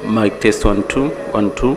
Mic test 1 2 1 2.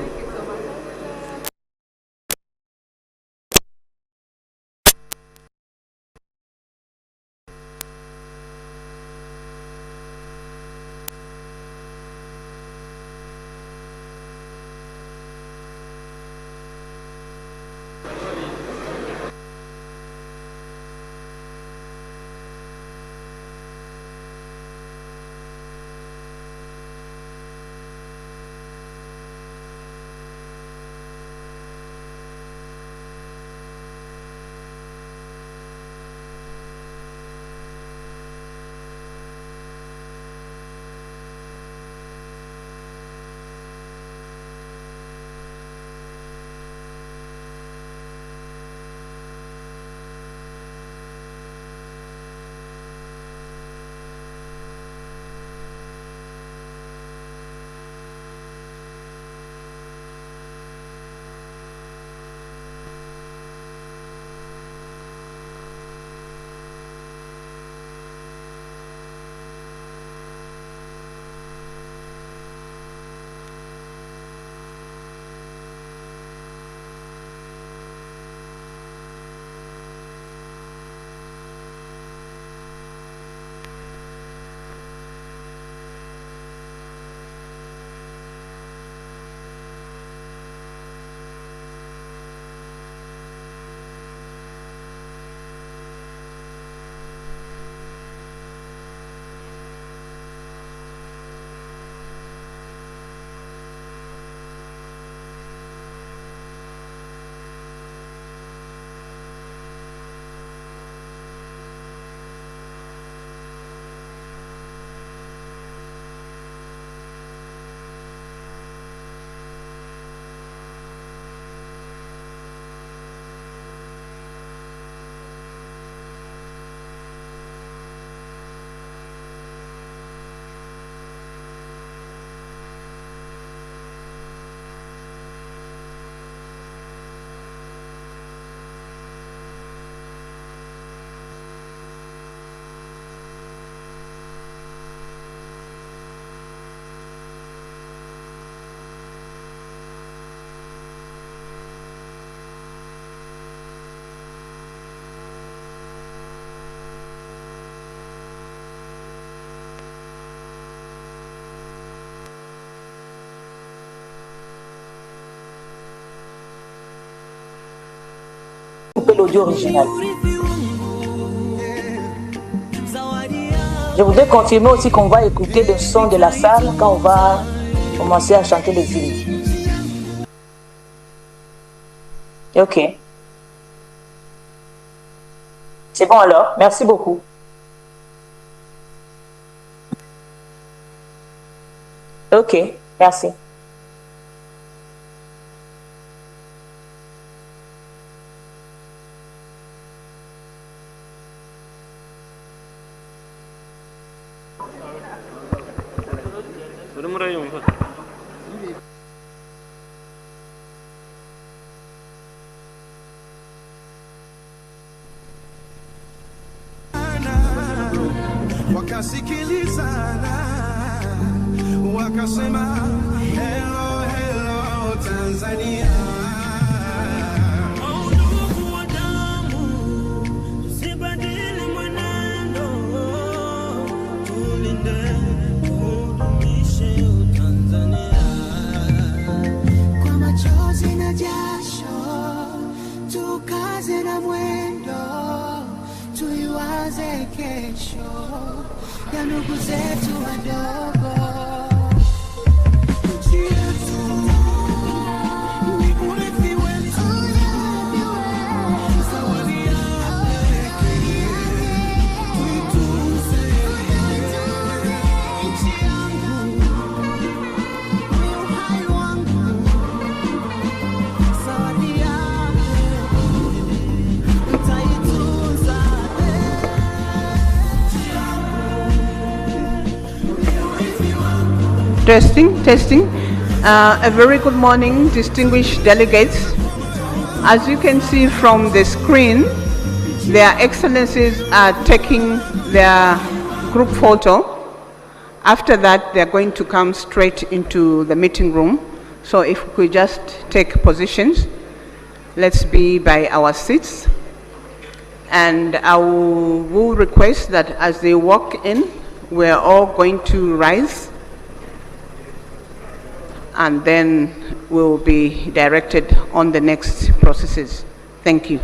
L'audio original. Je voudrais confirmer aussi qu'on va écouter le son de la salle quand on va commencer à chanter les hymnes. Ok. C'est bon alors, merci beaucoup. Ok, merci. Wakasikilizana wakasema hello hello Tanzania. Ndugu wa damu usibadili mwenendo, tulinde tudumishe Tanzania. Kwa machozi na jasho tukaze na mwendo, tuiwaze kesho ya ndugu zetu wadogo. Nchi yetu ni urithi wetu, zawadi yake tuitunze. Nchi yangu ni uhai wangu, zawadi yake nitaitunza. Testing. A very good morning, distinguished delegates. As you can see from the screen, their excellencies are taking their group photo. After that, they're going to come straight into the meeting room. So if we could just take positions, let's be by our seats. And I will request that as they walk in, we're all going to rise, and then we'll be directed on the next processes. Thank you.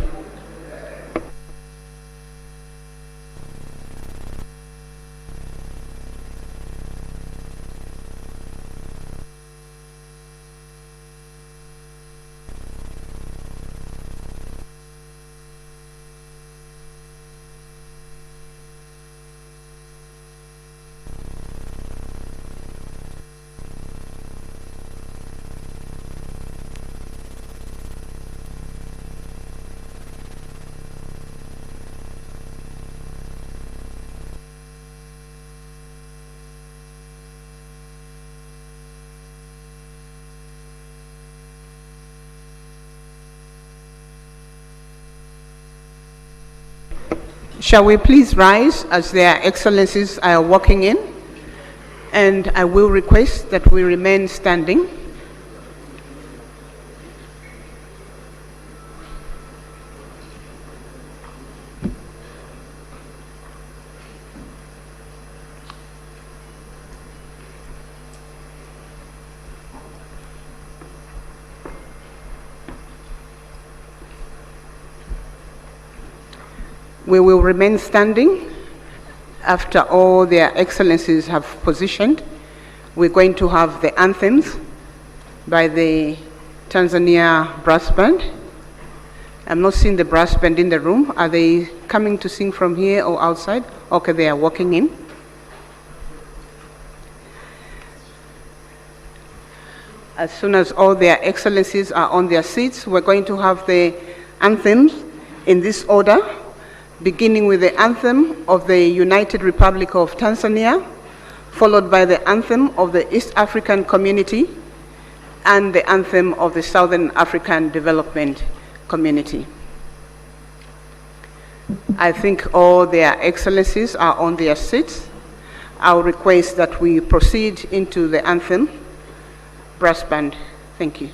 Shall we please rise as their excellencies are walking in? And I will request that we remain standing. We will remain standing after all their excellencies have positioned. We're going to have the anthems by the Tanzania brass band. I'm not seeing the brass band in the room. Are they coming to sing from here or outside? Okay, they are walking in. As soon as all their excellencies are on their seats, we're going to have the anthems in this order, beginning with the anthem of the United Republic of Tanzania, followed by the anthem of the East African Community, and the anthem of the Southern African Development Community. I think all their excellencies are on their seats. I'll request that we proceed into the anthem. Brass band, thank you.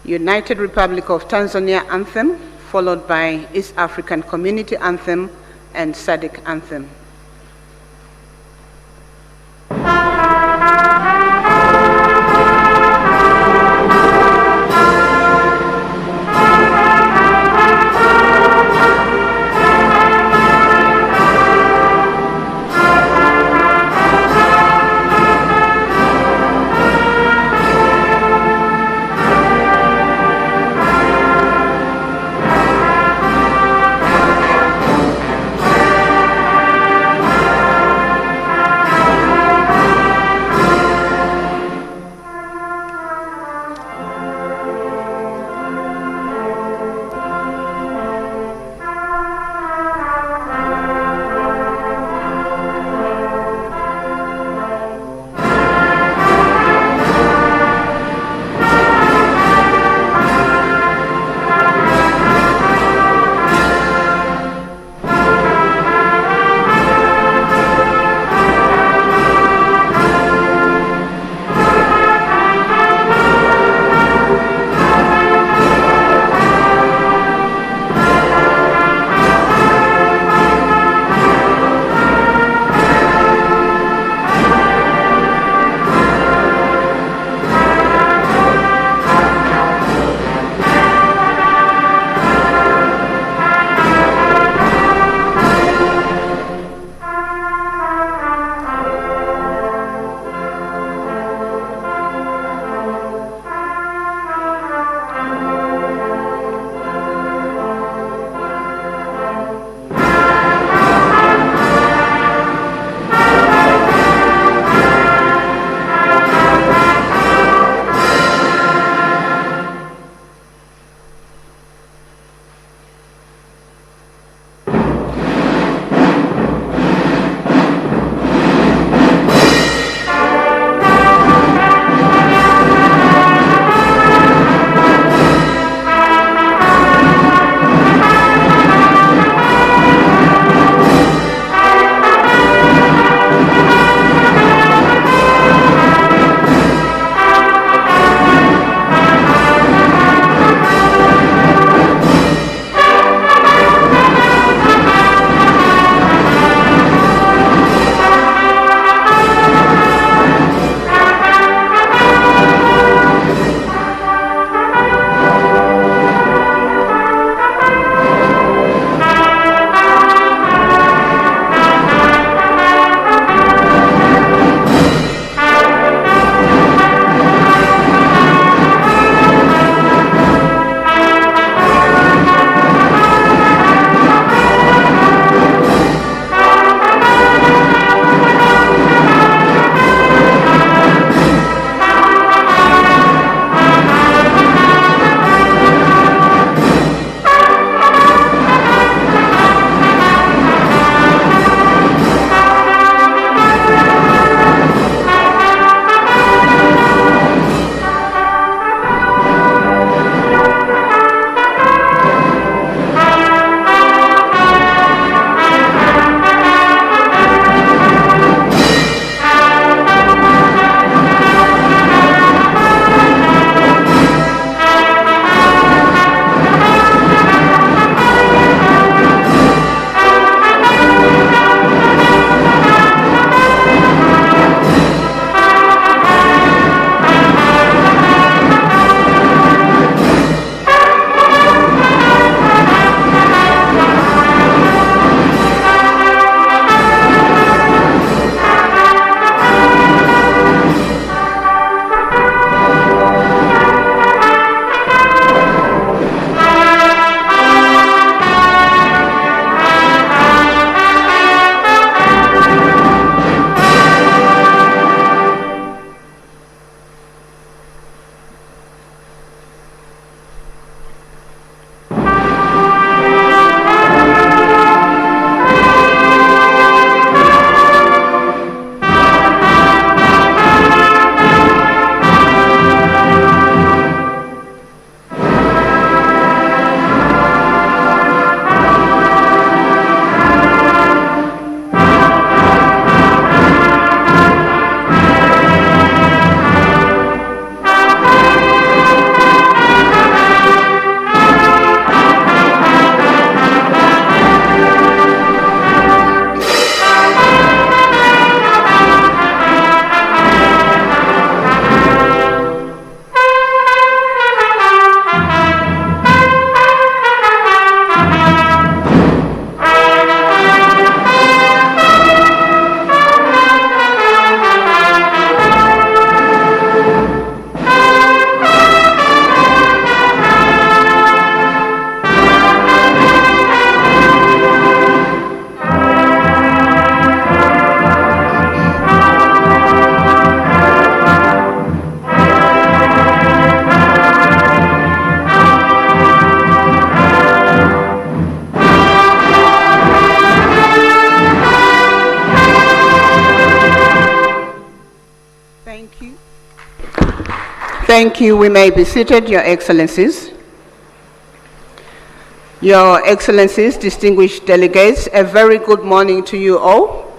United Republic of Tanzania anthem, followed by East African Community anthem and SADC anthem. Thank you. We may be seated, Your Excellencies. Your Excellencies, distinguished delegates, a very good morning to you all.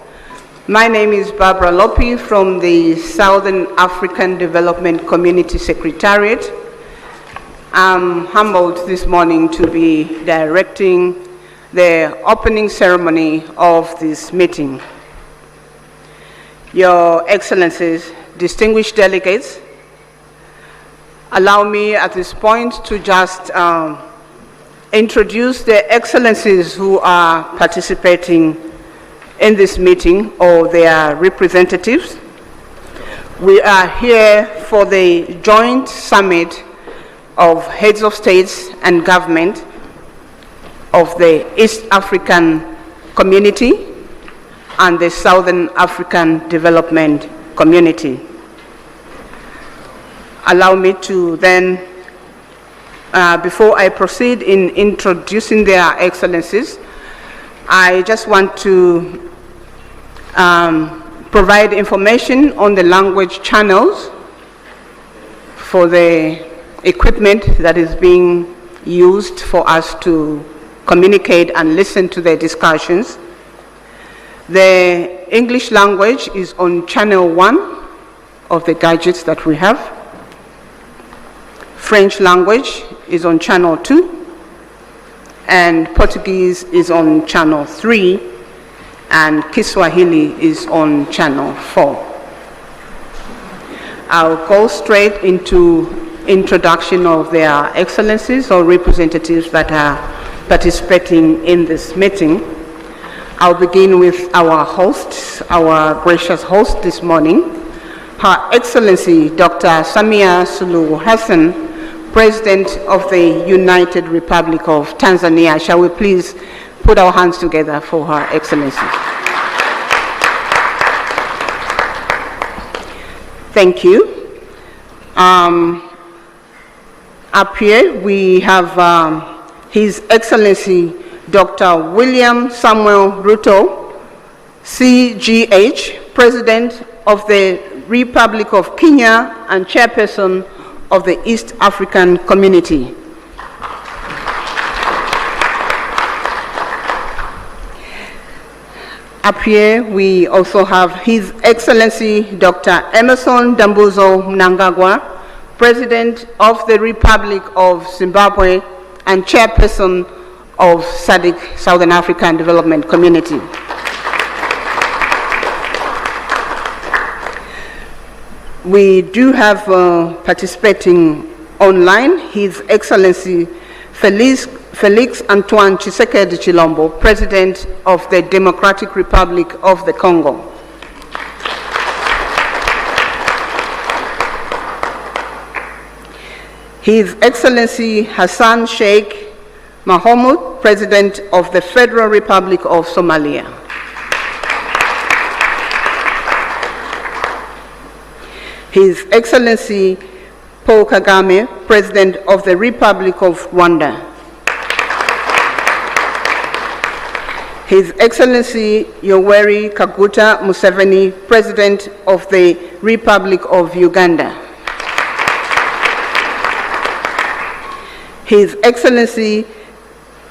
My name is Barbara Lopi from the Southern African Development Community Secretariat. I'm humbled this morning to be directing the opening ceremony of this meeting. Your Excellencies, distinguished delegates, allow me at this point to just introduce the excellencies who are participating in this meeting or their representatives. We are here for the joint summit of heads of states and government of the East African Community and the Southern African Development Community. Allow me to then, before I proceed in introducing their excellencies, I just want to provide information on the language channels for the equipment that is being used for us to communicate and listen to the discussions. The English language is on channel 1 of the gadgets that we have. French language is on channel 2, and Portuguese is on channel 3, and Kiswahili is on channel 4. I'll go straight into introduction of their excellencies or representatives that are participating in this meeting. I'll begin with our host, our gracious host this morning, Her Excellency Dr. Samia Suluhu Hassan, President of the United Republic of Tanzania. Shall we please put our hands together for Her Excellency? Thank you. Up here we have His Excellency Dr. William Samuel Ruto, CGH, President of the Republic of Kenya and Chairperson of the East African Community. Up here we also have His Excellency Dr. Emerson Dambuzo Mnangagwa, President of the Republic of Zimbabwe and Chairperson of SADC Southern African Development Community. We do have participating online His Excellency Felix Antoine Tshisekedi Chilombo, President of the Democratic Republic of the Congo. His Excellency Hassan Sheikh Mohamud, President of the Federal Republic of Somalia. His Excellency Paul Kagame, President of the Republic of Rwanda. His Excellency Yoweri Kaguta Museveni, President of the Republic of Uganda. His Excellency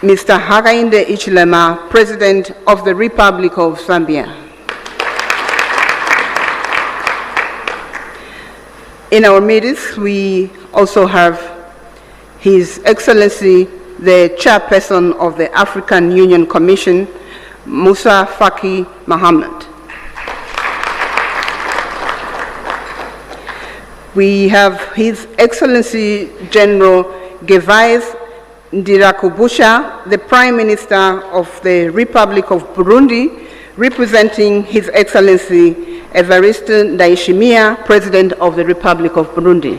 Mr. Hakainde Hichilema, President of the Republic of Zambia. In our midst, we also have His Excellency, the Chairperson of the African Union Commission, Musa Faki Mohammed. We have His Excellency General Gervais Ndirakubusha, the Prime Minister of the Republic of Burundi, representing His Excellency Evariste Ndayishimiye, President of the Republic of Burundi.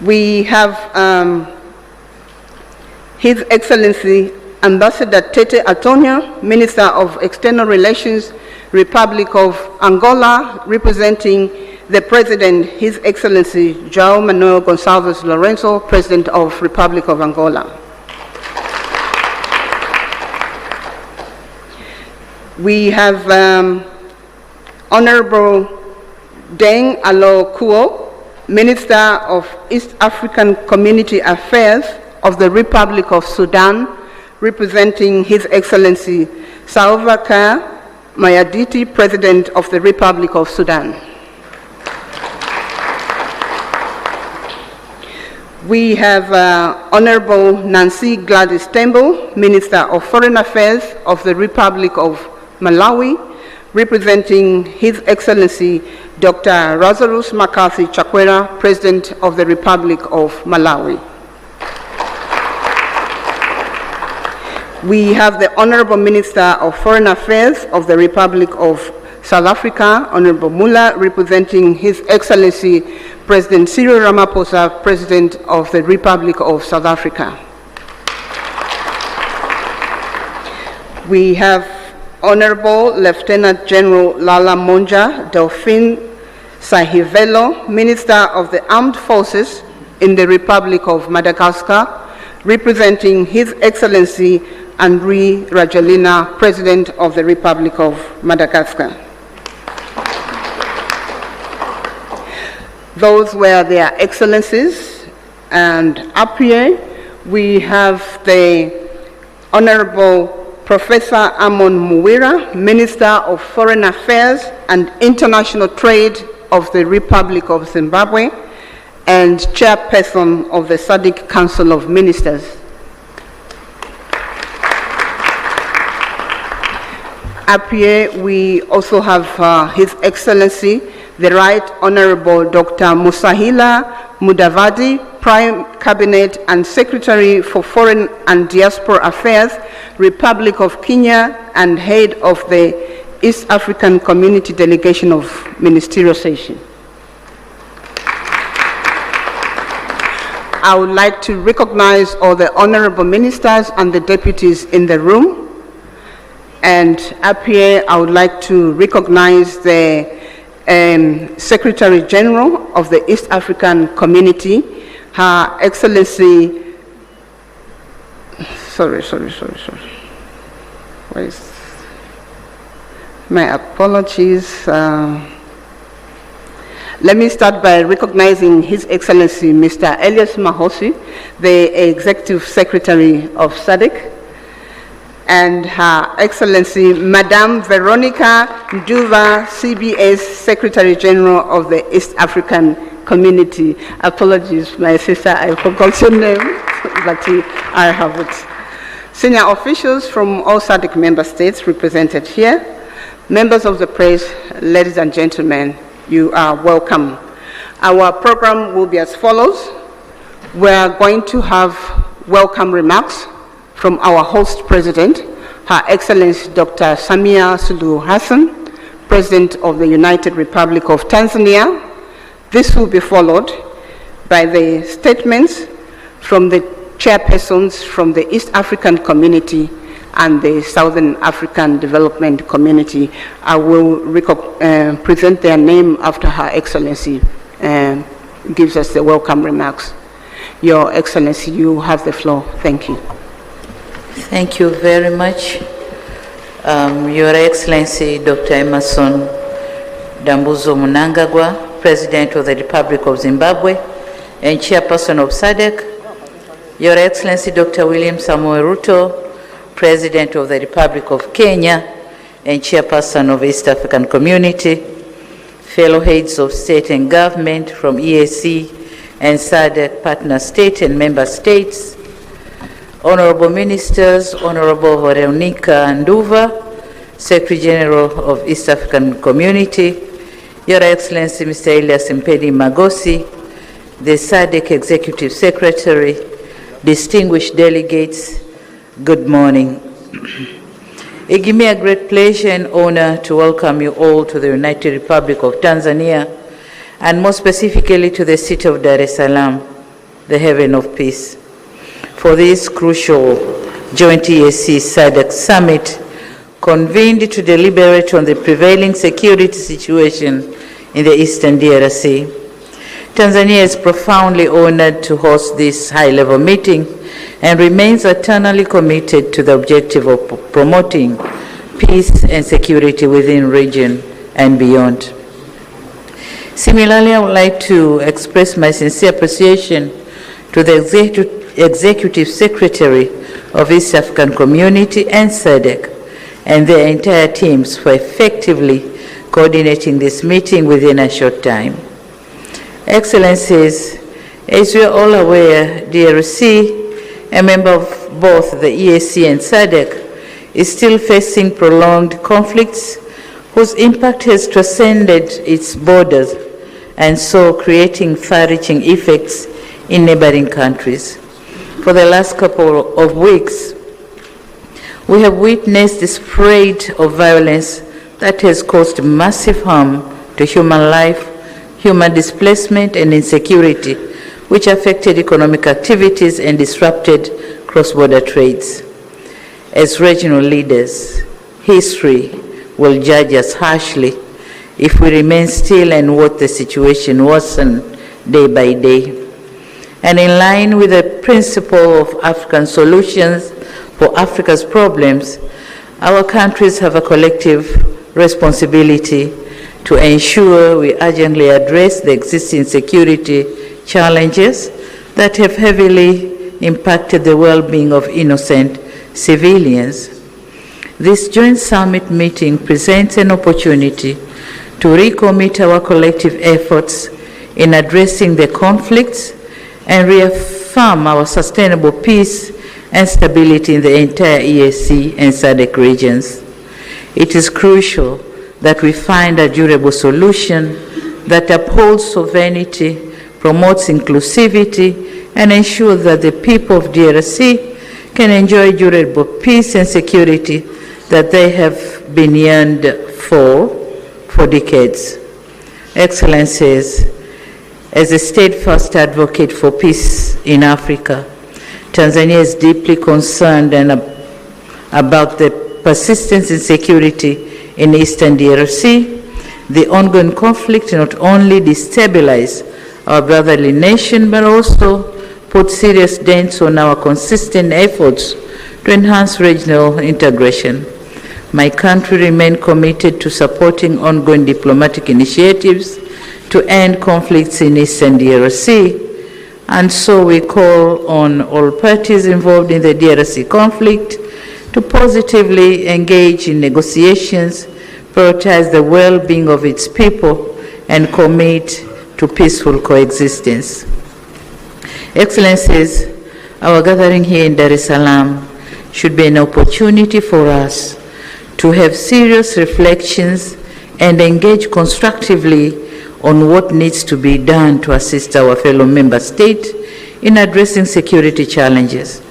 We have His Excellency Ambassador Tete Antonio, Minister of External Relations, Republic of Angola, representing the President, His Excellency João Manuel Gonçalves Lourenço, President of Republic of Angola. We have Honorable Deng Alo Kuo, Minister of East African Community Affairs of the Republic of Sudan, representing His Excellency Salva Kiir Mayarditi, President of the Republic of Sudan. We have Honorable Nancy Gladys Tembo, Minister of Foreign Affairs of the Republic of Malawi, representing His Excellency Dr. Lazarus McCarthy Chakwera, President of the Republic of Malawi. We have the Honorable Minister of Foreign Affairs of the Republic of South Africa, Honorable Mula, representing His Excellency President Cyril Ramaphosa, President of the Republic of South Africa. We have Honorable Lieutenant General Lala Monja Delphine Sahivelo, Minister of the Armed Forces in the Republic of Madagascar, representing His Excellency Andry Rajoelina, President of the Republic of Madagascar. Those were their excellencies, and up here we have the Honorable Professor Amon Muwira, Minister of Foreign Affairs and International Trade of the Republic of Zimbabwe and Chairperson of the SADC Council of Ministers. Up here we also have His Excellency the Right Honorable Dr. Musahila Mudavadi, Prime Cabinet and Secretary for Foreign and Diaspora Affairs, Republic of Kenya, and Head of the East African Community Delegation of Ministerial Session. I would like to recognize all the honorable ministers and the deputies in the room. And up here, I would like to recognize the Secretary General of the East African Community, Her Excellency, my apologies. Let me start by recognizing His Excellency Mr. Elias Mahosi, the Executive Secretary of SADC, and Her Excellency Madame Veronica Nduva, CBS Secretary General of the East African Community. Apologies, my sister, I forgot your name, but I have it. Senior officials from all SADC member states represented here, members of the press, ladies and gentlemen, you are welcome. Our program will be as follows. We are going to have welcome remarks from our host president, Her Excellency Dr. Samia Suluhu Hassan, President of the United Republic of Tanzania. This will be followed by the statements from the chairpersons from the East African Community and the Southern African Development Community. I will present their name after Her Excellency gives us the welcome remarks. Your Excellency, you have the floor. Thank you. Thank you very much. Your Excellency Dr. Emerson Dambuzo Mnangagwa, President of the Republic of Zimbabwe and Chairperson of SADC. Your Excellency Dr. William Samoei Ruto, President of the Republic of Kenya and Chairperson of East African Community, fellow heads of state and government from EAC and SADC partner state and member states, honorable ministers, Honorable Veronica Nduva, Secretary General of East African Community, Your Excellency Mr. Elias Mpedi Magosi, the SADC Executive Secretary, distinguished delegates, good morning. It gives me a great pleasure and honor to welcome you all to the United Republic of Tanzania, and more specifically to the city of Dar es Salaam, the haven of peace, for this crucial joint EAC SADC Summit convened to deliberate on the prevailing security situation in the Eastern DRC. Tanzania is profoundly honored to host this high-level meeting and remains eternally committed to the objective of promoting peace and security within the region and beyond. Similarly, I would like to express my sincere appreciation to the Executive Secretary of East African Community and SADC and their entire teams for effectively coordinating this meeting within a short time. Excellencies, as we are all aware, DRC, a member of both the EAC and SADC, is still facing prolonged conflicts whose impact has transcended its borders and so creating far-reaching effects in neighboring countries. For the last couple of weeks, we have witnessed the spread of violence that has caused massive harm to human life, human displacement, and insecurity, which affected economic activities and disrupted cross-border trades. As regional leaders, history will judge us harshly if we remain still and watch the situation worsen day by day. And in line with the principle of African solutions for Africa's problems, our countries have a collective responsibility to ensure we urgently address the existing security challenges that have heavily impacted the well-being of innocent civilians. This joint summit meeting presents an opportunity to recommit our collective efforts in addressing the conflicts and reaffirm our sustainable peace and stability in the entire EAC and SADC regions. It is crucial that we find a durable solution that upholds sovereignty, promotes inclusivity, and ensures that the people of DRC can enjoy durable peace and security that they have been yearned for decades. Excellencies, as a steadfast advocate for peace in Africa, Tanzania is deeply concerned about the persistent insecurity in eastern DRC. The ongoing conflict not only destabilizes our brotherly nation, but also put serious dents on our consistent efforts to enhance regional integration. My country remains committed to supporting ongoing diplomatic initiatives to end conflicts in eastern DRC, and so we call on all parties involved in the DRC conflict to positively engage in negotiations, prioritize the well-being of its people, and commit to peaceful coexistence. Excellencies, our gathering here in Dar es Salaam should be an opportunity for us to have serious reflections and engage constructively on what needs to be done to assist our fellow member states in addressing security challenges.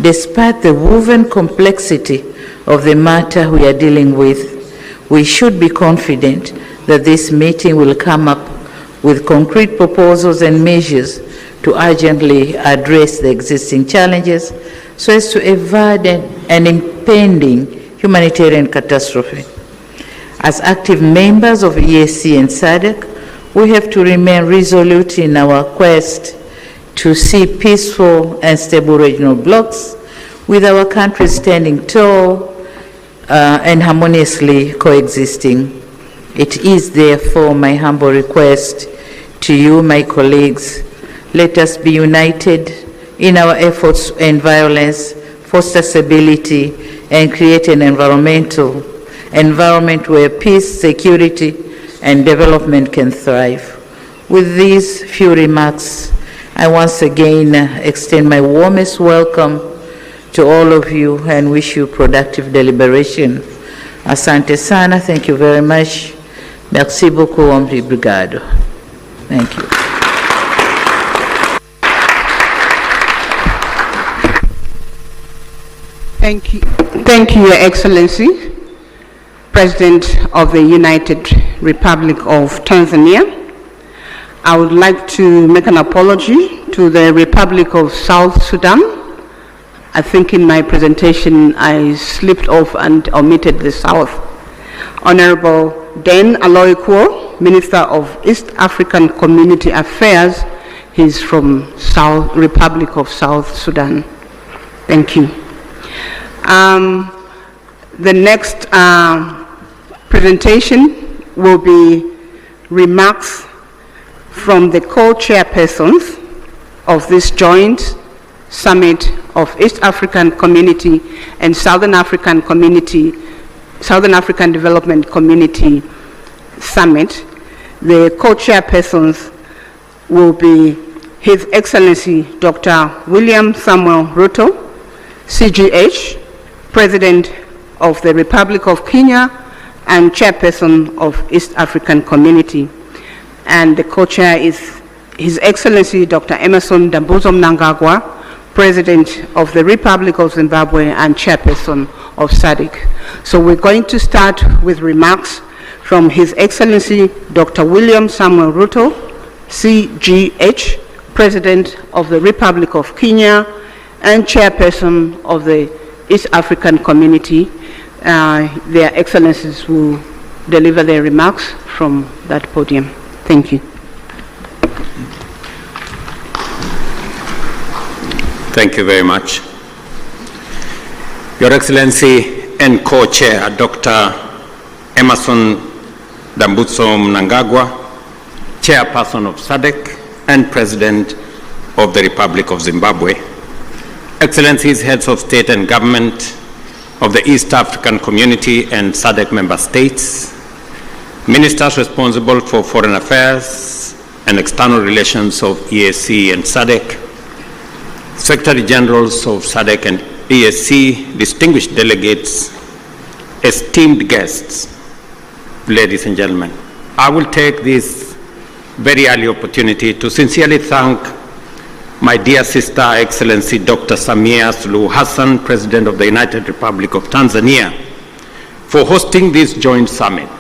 Despite the woven complexity of the matter we are dealing with, we should be confident that this meeting will come up with concrete proposals and measures to urgently address the existing challenges so as to avoid an impending humanitarian catastrophe. As active members of EAC and SADC, we have to remain resolute in our quest to see peaceful and stable regional blocs with our countries standing tall and harmoniously coexisting. It is therefore my humble request to you, my colleagues, let us be united in our efforts to end violence, foster stability, and create an environment where peace, security, and development can thrive. With these few remarks, I once again extend my warmest welcome to all of you and wish you productive deliberation. Asante sana, thank you very much. Merci beaucoup, obrigado. Thank you. Thank you, Your Excellency, President of the United Republic of Tanzania. I would like to make an apology to the Republic of South Sudan. I think in my presentation I slipped off and omitted the South. Honorable Den Aloykuo, Minister of East African Community Affairs, he's from Republic of South Sudan. Thank you. The next presentation will be remarks from the co-chairpersons of this joint summit of East African Community and Southern African Development Community Summit. The co-chairpersons will be His Excellency Dr. William Samuel Ruto, CGH, President of the Republic of Kenya and Chairperson of East African Community. And the co-chair is His Excellency Dr. Emmerson Dambuzo Mnangagwa, President of the Republic of Zimbabwe and Chairperson of SADC. So we're going to start with remarks from His Excellency Dr. William Samuel Ruto, CGH, President of the Republic of Kenya and Chairperson of the East African Community. Their Excellencies will deliver their remarks from that podium. Thank you. Thank you very much. Your Excellency and Co-Chair, Dr. Emmerson Dambuzo Mnangagwa, Chairperson of SADC and President of the Republic of Zimbabwe, Excellencies, Heads of State and Government of the East African Community and SADC member states, Ministers responsible for Foreign Affairs and External Relations of EAC and SADC, Secretary Generals of SADC and EAC, distinguished delegates, esteemed guests, ladies and gentlemen. I will take this very early opportunity to sincerely thank my dear sister, Excellency Dr. Samia Suluhu Hassan, President of the United Republic of Tanzania, for hosting this joint summit.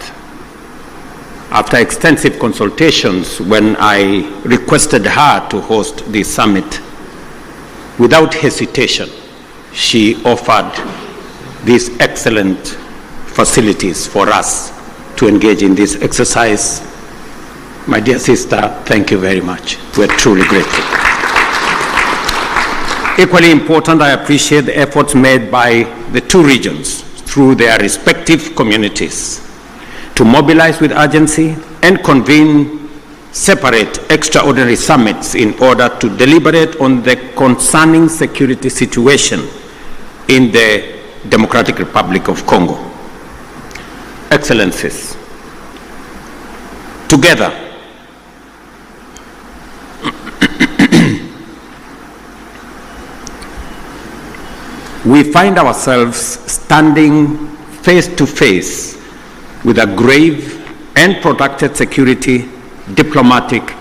After extensive consultations, when I requested her to host this summit, without hesitation, she offered these excellent facilities for us to engage in this exercise. My dear sister, thank you very much. We're truly grateful. Equally important, I appreciate the efforts made by the two regions through their respective communities to mobilize with urgency and convene separate extraordinary summits in order to deliberate on the concerning security situation in the Democratic Republic of Congo. Excellencies, together, we find ourselves standing face to face with a grave and protracted security, diplomatic,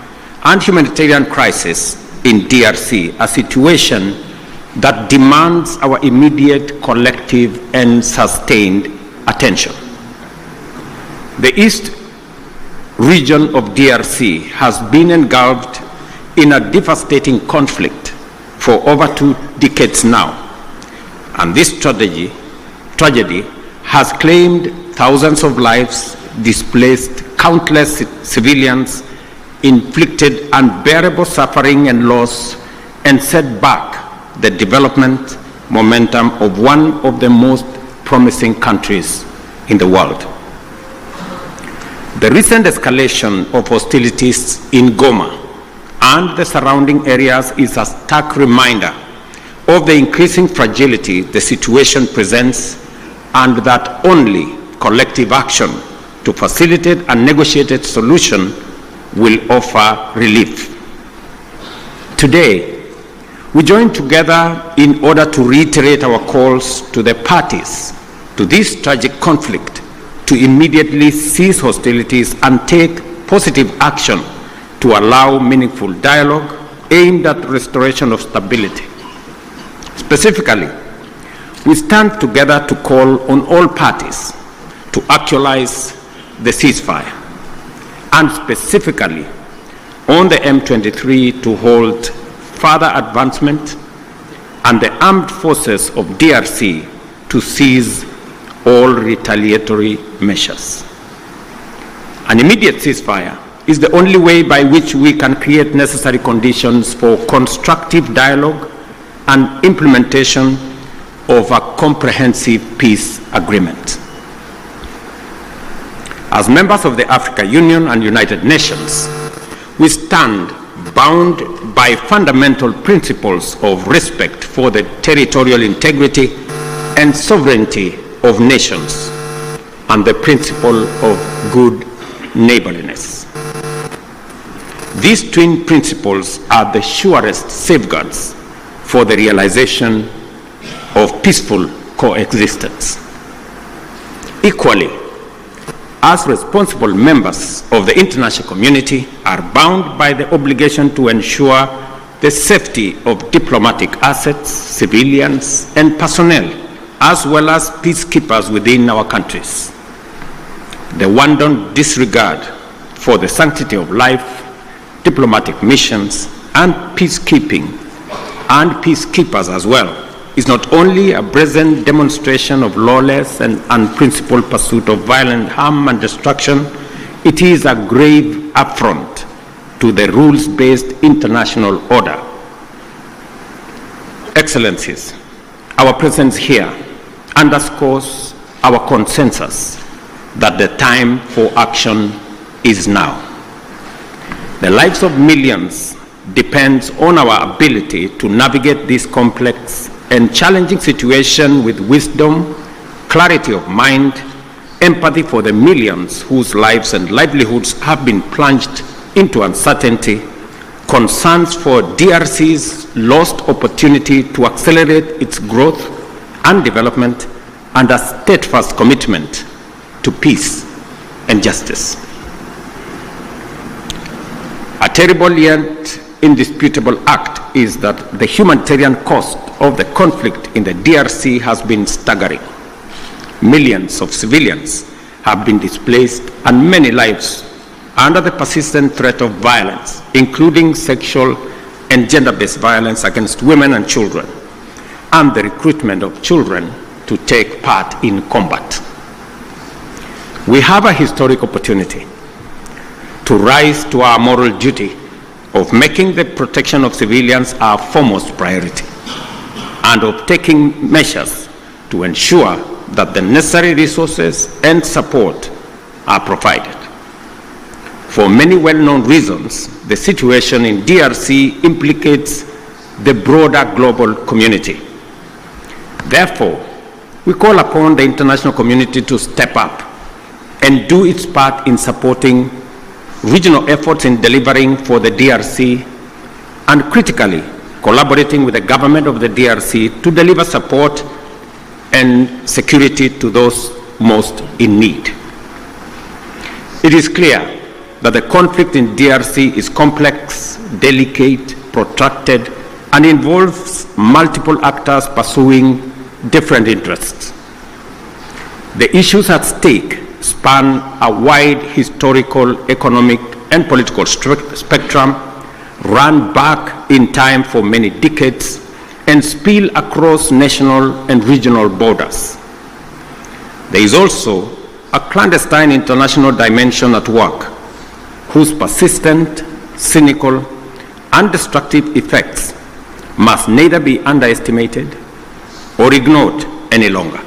and humanitarian crisis in DRC, a situation that demands our immediate, collective, and sustained attention. The east region of DRC has been engulfed in a devastating conflict for over 2 decades now, and this tragedy has claimed thousands of lives, displaced countless civilians, inflicted unbearable suffering and loss, and set back the development momentum of one of the most promising countries in the world. The recent escalation of hostilities in Goma and the surrounding areas is a stark reminder of the increasing fragility the situation presents, and that only collective action to facilitate a negotiated solution will offer relief. Today, we join together in order to reiterate our calls to the parties to this tragic conflict to immediately cease hostilities and take positive action to allow meaningful dialogue aimed at restoration of stability. Specifically, we stand together to call on all parties to actualize the ceasefire, and specifically on the M23 to hold further advancement and the armed forces of DRC to cease all retaliatory measures. An immediate ceasefire is the only way by which we can create necessary conditions for constructive dialogue and implementation of a comprehensive peace agreement. As members of the African Union and United Nations, we stand bound by fundamental principles of respect for the territorial integrity and sovereignty of nations and the principle of good neighborliness. These twin principles are the surest safeguards for the realization of peaceful coexistence. Equally, as responsible members of the international community are bound by the obligation to ensure the safety of diplomatic assets, civilians, and personnel, as well as peacekeepers within our countries. The wanton disregard for the sanctity of life, diplomatic missions, and peacekeeping, and peacekeepers as well, is not only a brazen demonstration of lawless and unprincipled pursuit of violent harm and destruction, it is a grave affront to the rules-based international order. Excellencies, our presence here underscores our consensus that the time for action is now. The lives of millions depends on our ability to navigate this complex and challenging situation with wisdom, clarity of mind, empathy for the millions whose lives and livelihoods have been plunged into uncertainty, concerns for DRC's lost opportunity to accelerate its growth and development, and a steadfast commitment to peace and justice. A terrible yet indisputable act is that the humanitarian cost of the conflict in the DRC has been staggering. Millions of civilians have been displaced and many lives under the persistent threat of violence, including sexual and gender-based violence against women and children, and the recruitment of children to take part in combat. We have a historic opportunity to rise to our moral duty of making the protection of civilians our foremost priority, and of taking measures to ensure that the necessary resources and support are provided. For many well-known reasons, the situation in DRC implicates the broader global community. Therefore, we call upon the international community to step up and do its part in supporting regional efforts in delivering for the DRC, and critically collaborating with the government of the DRC to deliver support and security to those most in need. It is clear that the conflict in DRC is complex, delicate, protracted, and involves multiple actors pursuing different interests. The issues at stake span a wide historical, economic, and political spectrum, run back in time for many decades, and spill across national and regional borders. There is also a clandestine international dimension at work, whose persistent, cynical, and destructive effects must neither be underestimated or ignored any longer.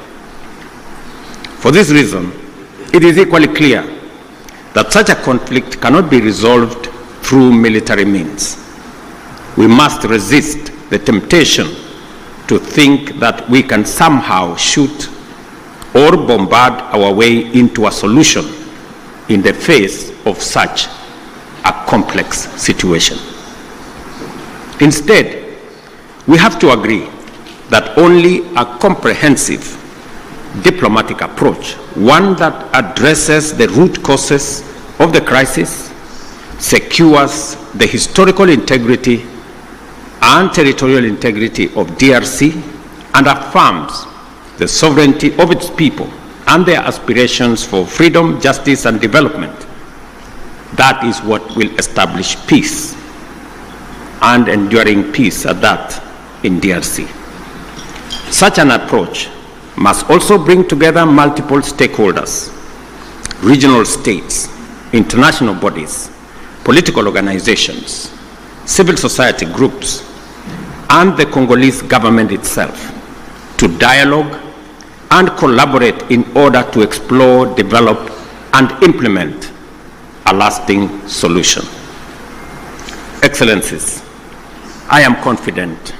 For this reason, it is equally clear that such a conflict cannot be resolved through military means. We must resist the temptation to think that we can somehow shoot or bombard our way into a solution in the face of such a complex situation. Instead, we have to agree that only a comprehensive diplomatic approach, one that addresses the root causes of the crisis, secures the historical integrity and territorial integrity of DRC, and affirms the sovereignty of its people and their aspirations for freedom, justice, and development. That is what will establish peace, and enduring peace at that, in DRC. Such an approach must also bring together multiple stakeholders, regional states, international bodies, political organizations, civil society groups, and the Congolese government itself to dialogue and collaborate in order to explore, develop, and implement a lasting solution. Excellencies, I am confident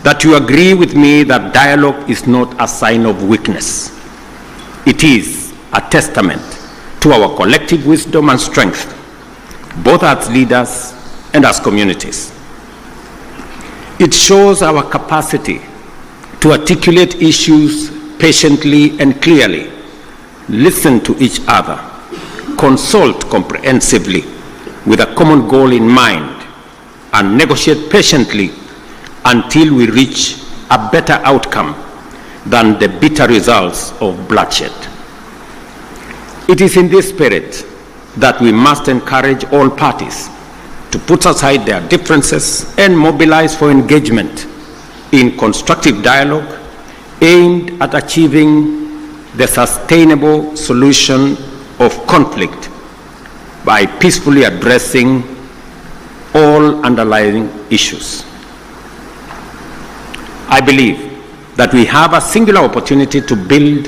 that you agree with me that dialogue is not a sign of weakness. It is a testament to our collective wisdom and strength, both as leaders and as communities. It shows our capacity to articulate issues patiently and clearly, listen to each other, consult comprehensively with a common goal in mind, and negotiate patiently until we reach a better outcome than the bitter results of bloodshed. It is in this spirit that we must encourage all parties to put aside their differences and mobilize for engagement in constructive dialogue aimed at achieving the sustainable solution of conflict by peacefully addressing all underlying issues. I believe that we have a singular opportunity to build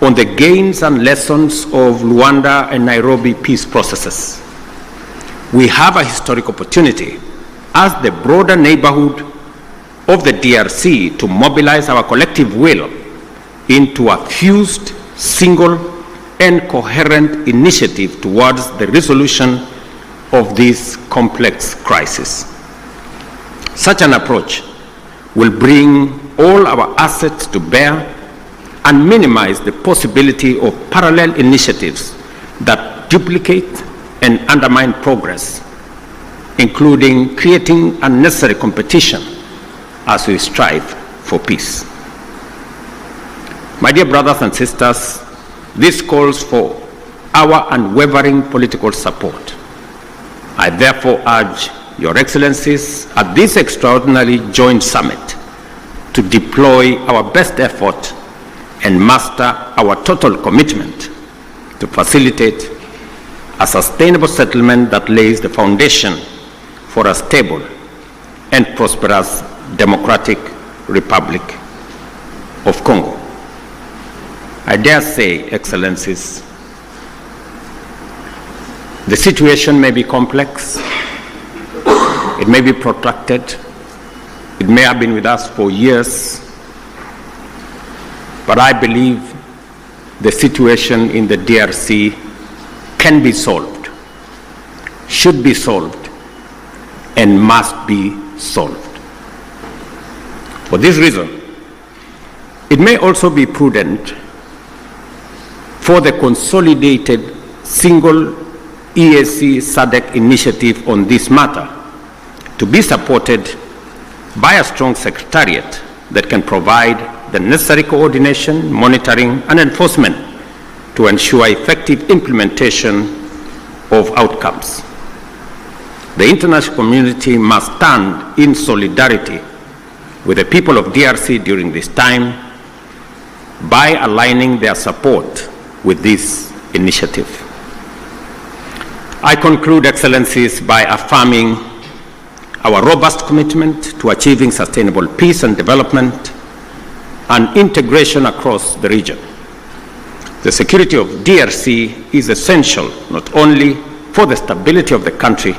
on the gains and lessons of Luanda and Nairobi peace processes. We have a historic opportunity as the broader neighborhood of the DRC to mobilize our collective will into a fused, single, and coherent initiative towards the resolution of this complex crisis. Such an approach will bring all our assets to bear and minimize the possibility of parallel initiatives that duplicate and undermine progress, including creating unnecessary competition as we strive for peace. My dear brothers and sisters, this calls for our unwavering political support. I therefore urge Your Excellencies at this extraordinary joint summit to deploy our best effort and muster our total commitment to facilitate a sustainable settlement that lays the foundation for a stable and prosperous democratic Republic of Congo. I dare say, Excellencies, the situation may be complex, it may be protracted, it may have been with us for years, but I believe the situation in the DRC can be solved, should be solved, and must be solved. For this reason, it may also be prudent for the consolidated single EAC SADC initiative on this matter to be supported by a strong secretariat that can provide the necessary coordination, monitoring, and enforcement to ensure effective implementation of outcomes. The international community must stand in solidarity with the people of DRC during this time by aligning their support with this initiative. I conclude, Excellencies, by affirming our robust commitment to achieving sustainable peace and development and integration across the region. The security of DRC is essential not only for the stability of the country,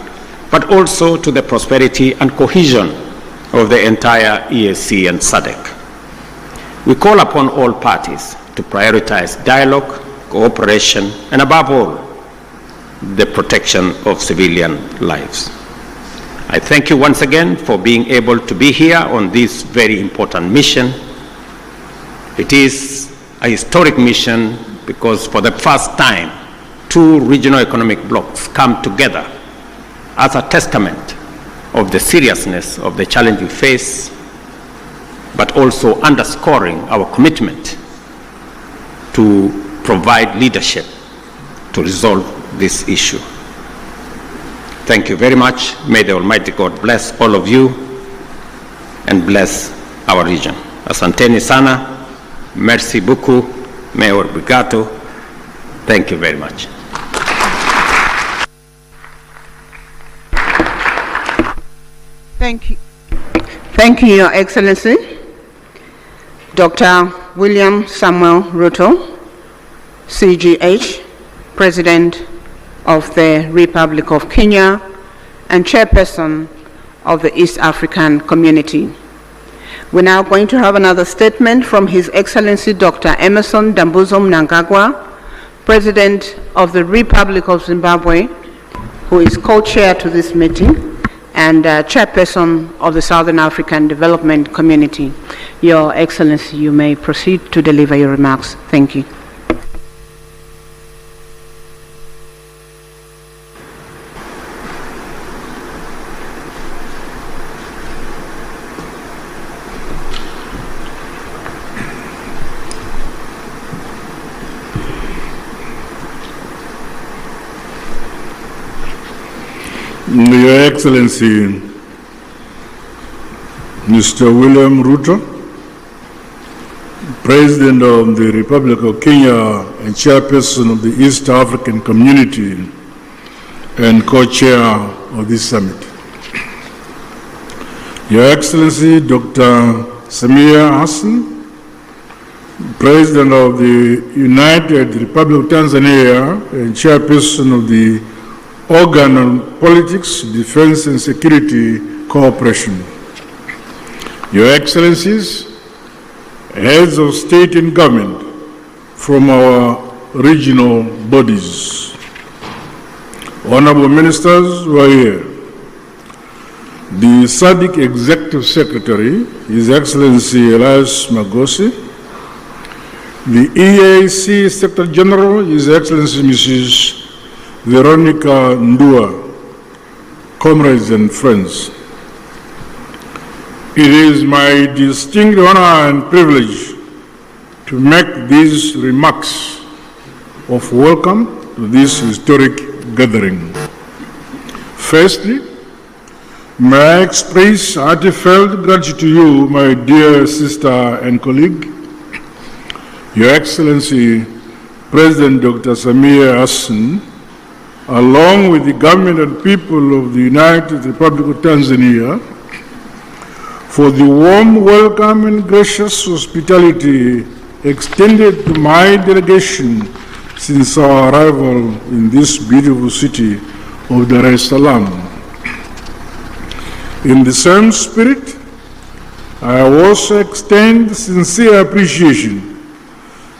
but also to the prosperity and cohesion of the entire EAC and SADC. We call upon all parties to prioritize dialogue, cooperation, and above all, the protection of civilian lives. I thank you once again for being able to be here on this very important mission. It is a historic mission because for the first time, two regional economic blocs come together as a testament of the seriousness of the challenge we face, but also underscoring our commitment to provide leadership to resolve this issue. Thank you very much. May the Almighty God bless all of you and bless our region. Asanteni sana, merci beaucoup, Mayor Brigato. Thank you very much. Thank you. Thank you, Your Excellency. Dr. William Samuel Ruto, CGH, President of the Republic of Kenya, and chairperson of the East African Community. We're now going to have another statement from His Excellency Dr. Emmerson Dambuzo Mnangagwa, President of the Republic of Zimbabwe, who is co-chair to this meeting and chairperson of the Southern African Development Community. Your Excellency, you may proceed to deliver your remarks. Thank you. Your Excellency, Mr. William Ruto, President of the Republic of Kenya and Chairperson of the East African Community and Co-Chair of this summit. Your Excellency, Dr. Samia Hassan, President of the United Republic of Tanzania and Chairperson of the Organ on Politics, Defense and Security Cooperation. Your Excellencies, heads of state and government from our regional bodies, honorable ministers who are here, the SADC Executive Secretary, His Excellency Elias Magosi, the EAC Secretary General, His Excellency Mrs. Veronica Ndua, comrades and friends. It is my distinct honor and privilege to make these remarks of welcome to this historic gathering. Firstly, may I express heartfelt gratitude to you, my dear sister and colleague, Your Excellency, President Dr. Samia Hassan, along with the government and people of the United Republic of Tanzania, for the warm welcome and gracious hospitality extended to my delegation since our arrival in this beautiful city of Dar es Salaam. In the same spirit, I also extend sincere appreciation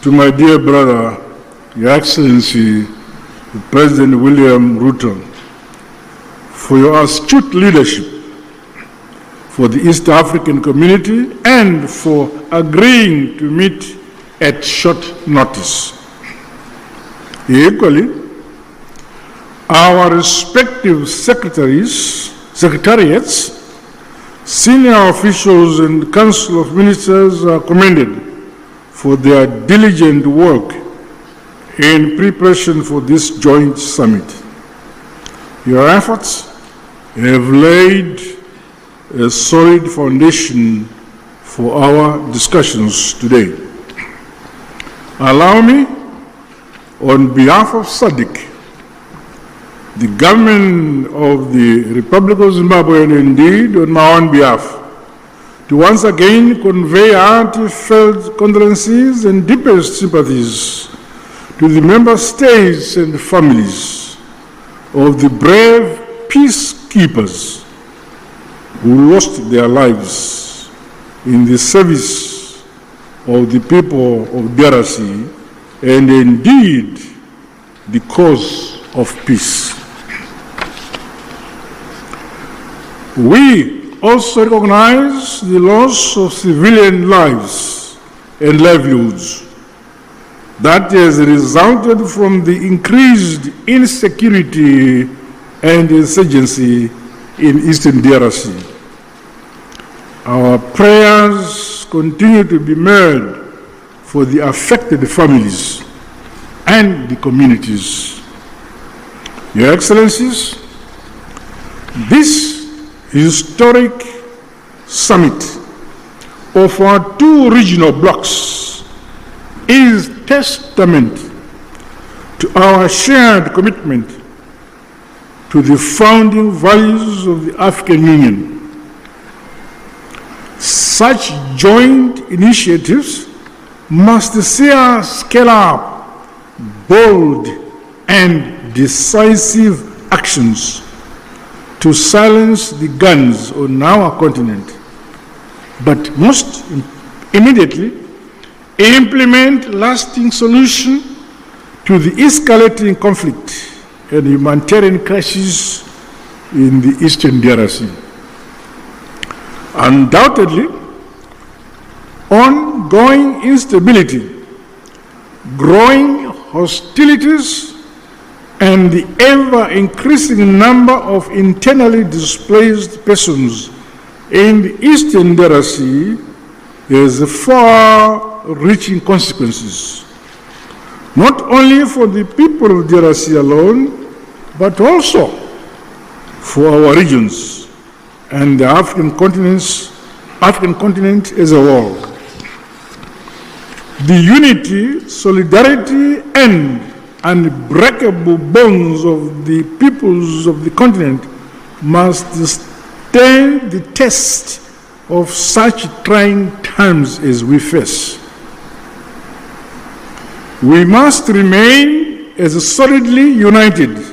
to my dear brother, Your Excellency, President William Ruto, for your astute leadership for the East African community and for agreeing to meet at short notice. Equally, our respective secretariats, senior officials and Council of Ministers are commended for their diligent work in preparation for this joint summit. Your efforts have laid a solid foundation for our discussions today. Allow me, on behalf of SADC, the government of the Republic of Zimbabwe, and indeed on my own behalf, to once again convey heartfelt condolences and deepest sympathies to the member states and families of the brave peacekeepers who lost their lives in the service of the people of DRC and indeed the cause of peace. We also recognize the loss of civilian lives and livelihoods that has resulted from the increased insecurity and insurgency in Eastern DRC. Our prayers continue to be made for the affected families and the communities. Your Excellencies, this historic summit of our two regional blocs is testament to our shared commitment to the founding values of the African Union. Such joint initiatives must see us scale up bold and decisive actions to silence the guns on our continent, but most immediately implement lasting solution to the escalating conflict and humanitarian crisis in the eastern DRC. Undoubtedly, ongoing instability, growing hostilities, and the ever-increasing number of internally displaced persons in the eastern DRC has far-reaching consequences, not only for the people of DRC alone, but also for our regions and the African continent as a whole. The unity, solidarity, and unbreakable bonds of the peoples of the continent must stand the test of such trying times as we face. We must remain as solidly united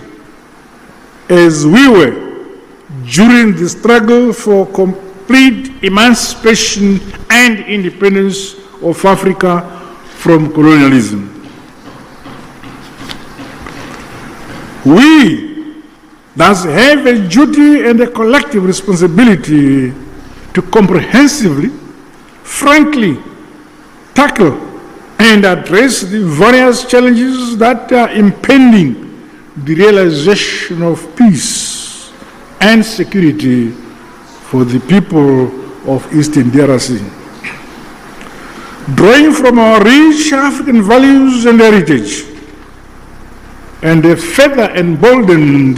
as we were during the struggle for complete emancipation and independence of Africa from colonialism. We thus have a duty and a collective responsibility to comprehensively, frankly, tackle and address the various challenges that are impeding the realization of peace and security for the people of Eastern DRC. Drawing from our rich African values and heritage, and further emboldened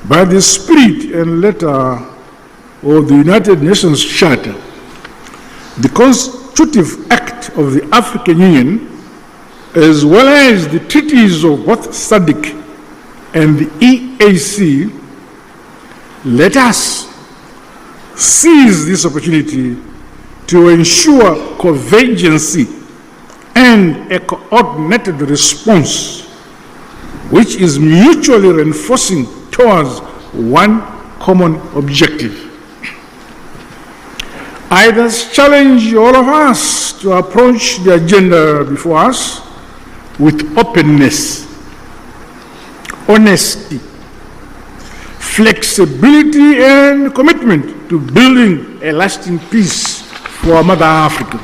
by the spirit and letter of the United Nations Charter, the constitutive act of the African Union, as well as the treaties of both SADC and the EAC, let us seize this opportunity to ensure convergence and a coordinated response which is mutually reinforcing towards one common objective. I thus challenge all of us to approach the agenda before us with openness, honesty, flexibility, and commitment to building a lasting peace for Mother Africa.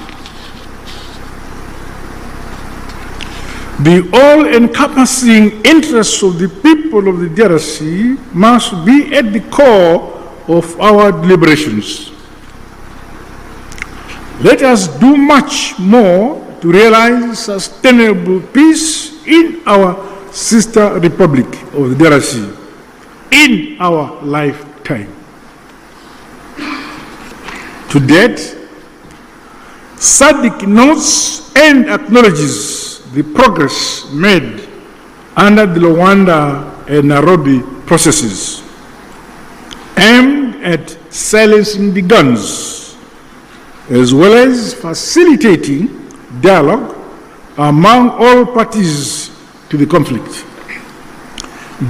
The all-encompassing interests of the people of the DRC must be at the core of our deliberations. Let us do much more to realize sustainable peace in our sister republic of the DRC in our lifetime. To date, SADC notes and acknowledges the progress made under the Luanda and Nairobi processes aimed at silencing the guns, as well as facilitating dialogue among all parties to the conflict.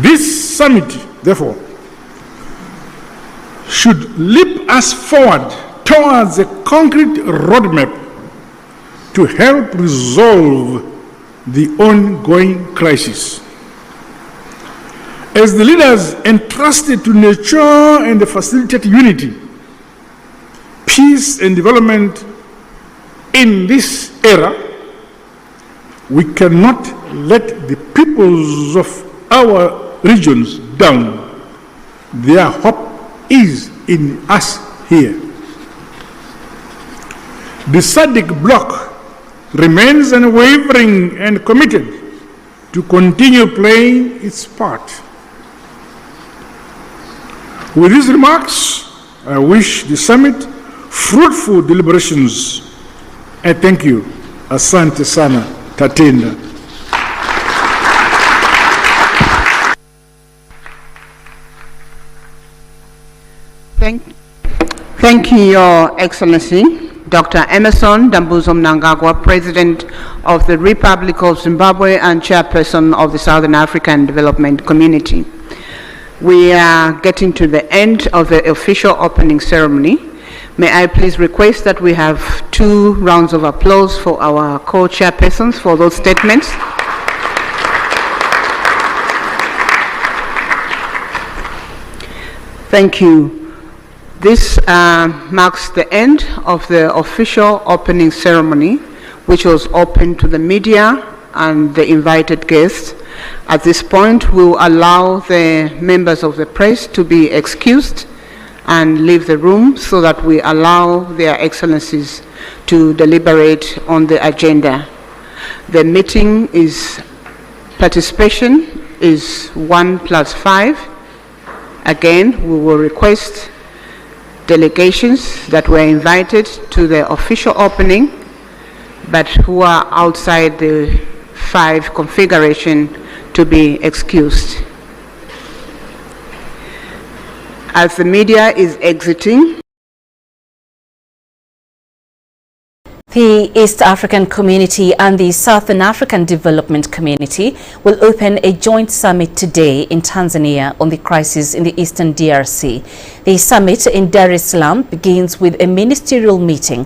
This summit, therefore, should leap us forward towards a concrete roadmap to help resolve the ongoing crisis. As the leaders entrusted to nurture and facilitate unity, peace and development in this era, we cannot let the peoples of our regions down. Their hope is in us here. The SADC bloc remains unwavering and committed to continue playing its part. With these remarks, I wish the summit fruitful deliberations. I thank you. Asante sana, Tatenda. Thank you, Your Excellency, Dr. Emerson Dambuzo Mnangagwa, President of the Republic of Zimbabwe and Chairperson of the Southern African Development Community. We are getting to the end of the official opening ceremony. May I please request that we have 2 rounds of applause for our co-chairpersons for those statements. Thank you. This marks the end of the official opening ceremony, which was open to the media and the invited guests. At this point, we'll allow the members of the press to be excused and leave the room so that we allow their excellencies to deliberate on the agenda. The meeting participation is 1+5. Again, we will request delegations that were invited to the official opening, but who are outside the 5 configuration to be excused. As the media is exiting, the East African Community and the Southern African Development Community will open a joint summit today in Tanzania on the crisis in the Eastern DRC. The summit in Dar es Salaam begins with a ministerial meeting